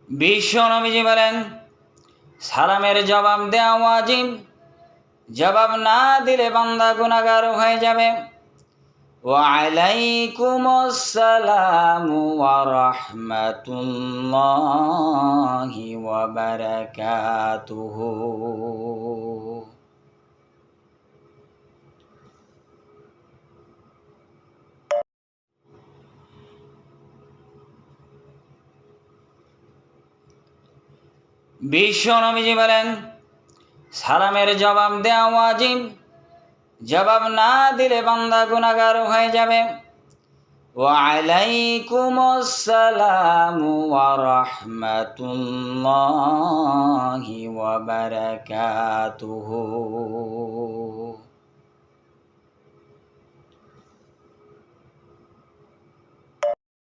বিশ্ব নবীজি বলেন, সালামের জবাব দেওয়া ওয়াজিব, জবাব না দিলে বান্দা গুনাহগার হয়ে যাবে। ওয়া আলাইকুমুস সালামু ওয়া রাহমাতুল্লাহি ওয়া বারাকাতুহু। বিশ্ব নবীজি বলেন, সালামের জবাব দেওয়া ওয়াজিব, জবাব না দিলে বান্দা গুনাহগার হয়ে যাবে। ওয়া আলাইকুমুস সালামু ওয়া রাহমাতুল্লাহি ওয়া বারাকাতুহু।